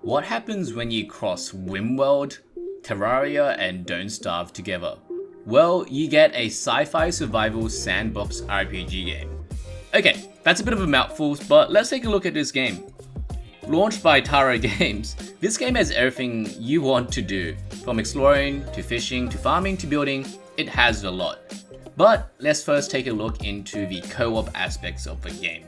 What happens when you cross Rimworld, Terraria, and Don't Starve together? Well, you get a sci-fi survival sandbox RPG game. Okay, that's a bit of a mouthful, but let's take a look at this game. Launched by Taro Games, this game has everything you want to do. From exploring, to fishing, to farming, to building, it has a lot. But let's first take a look into the co-op aspects of the game.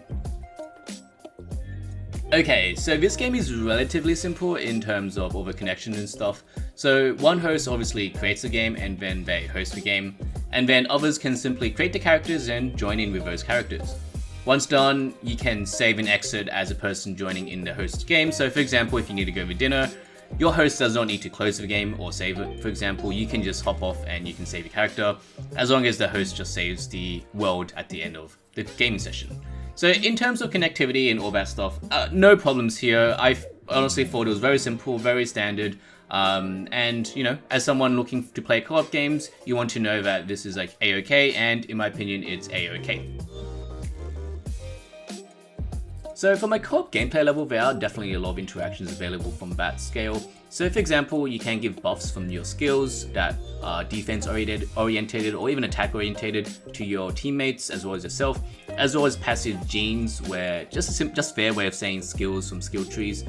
Okay, so this game is relatively simple in terms of all the connections and stuff. So one host obviously creates the game and then they host the game, and then others can simply create the characters and join in with those characters. Once done, you can save and exit as a person joining in the host's game. So for example, if you need to go for dinner, your host does not need to close the game or save it. For example, you can just hop off and you can save your character, as long as the host just saves the world at the end of the gaming session. So in terms of connectivity and all that stuff, no problems here. I honestly thought it was very simple, very standard. And you know, as someone looking to play co-op games, you want to know that this is like A-okay, and in my opinion, it's A-okay. So for my co-op gameplay level, there are definitely a lot of interactions available from that scale. So for example, you can give buffs from your skills that are defense oriented or even attack oriented to your teammates as well as yourself, as well as passive genes, where just their way of saying skills from skill trees.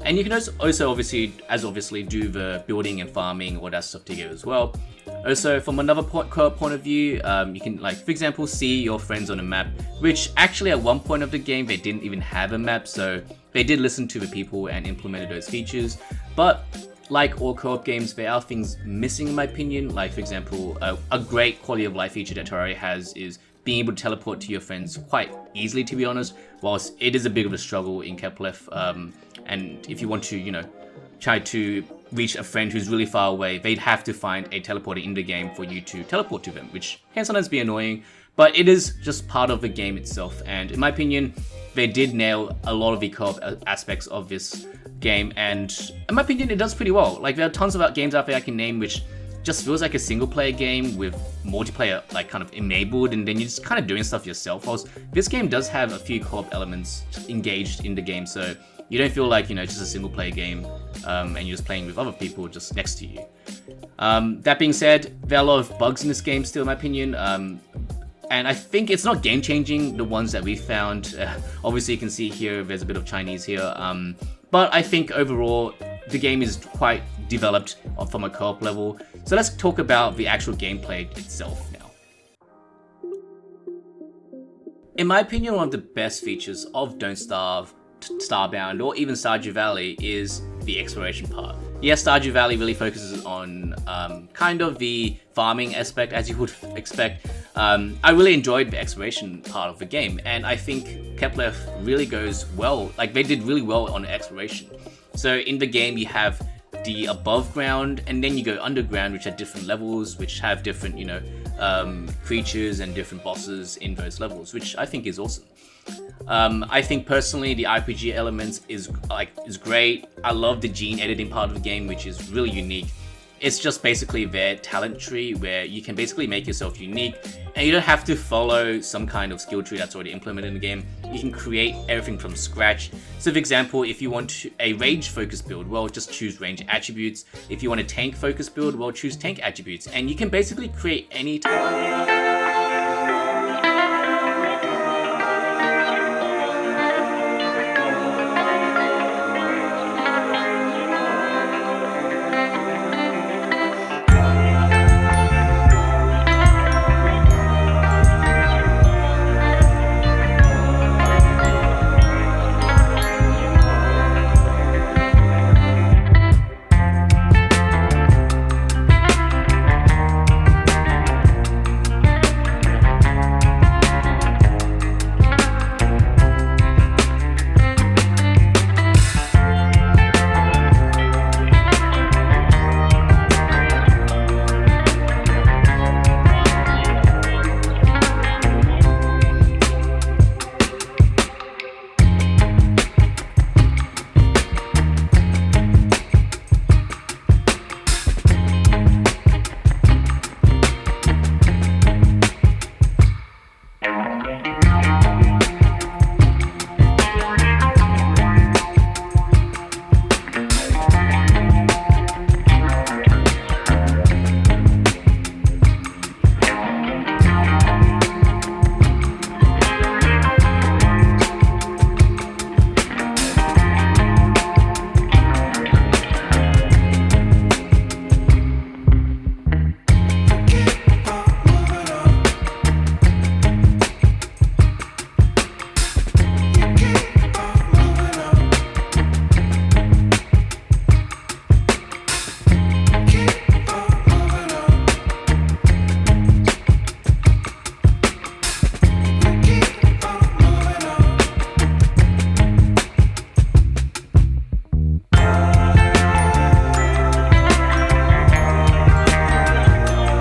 And you can also obviously do the building and farming, all that stuff together as well. Also, from another co-op point of view, you can, like, for example, see your friends on a map, which actually at one point of the game, they didn't even have a map, so they did listen to the people and implemented those features. But like all co-op games, there are things missing in my opinion. Like, for example, a great quality of life feature that Terraria has is being able to teleport to your friends quite easily, to be honest, whilst it is a bit of a struggle in Keplerth. And if you want to, you know, try to reach a friend who's really far away, they'd have to find a teleporter in the game for you to teleport to them, which can sometimes be annoying, but it is just part of the game itself. And in my opinion, they did nail a lot of the co-op aspects of this game, and in my opinion, it does pretty well. Like, there are tons of games out there I can name which just feels like a single player game with multiplayer like kind of enabled, and then you're just kind of doing stuff yourself. Whilst this game does have a few co-op elements engaged in the game, so you don't feel like, you know, it's just a single player game and you're just playing with other people just next to you. That being said, there are a lot of bugs in this game still, in my opinion. And I think it's not game changing, the ones that we found. Obviously you can see here, there's a bit of Chinese here. But I think overall, the game is quite developed from a co-op level. So let's talk about the actual gameplay itself now. In my opinion, one of the best features of Don't Starve, Starbound, or even Stardew Valley is the exploration part. Yes, Stardew Valley really focuses on kind of the farming aspect, as you would expect. I really enjoyed the exploration part of the game, and I think Keplerth really goes well. Like, they did really well on exploration. So in the game, you have the above ground, and then you go underground, which are different levels, which have different, you know, creatures and different bosses in those levels, which I think is awesome. I think personally the RPG elements is great. I love the gene editing part of the game, which is really unique. It's just basically their talent tree where you can basically make yourself unique, and you don't have to follow some kind of skill tree that's already implemented in the game. You can create everything from scratch. So for example, if you want a range focused build, well, just choose range attributes. If you want a tank focused build, well, choose tank attributes, and you can basically create any type.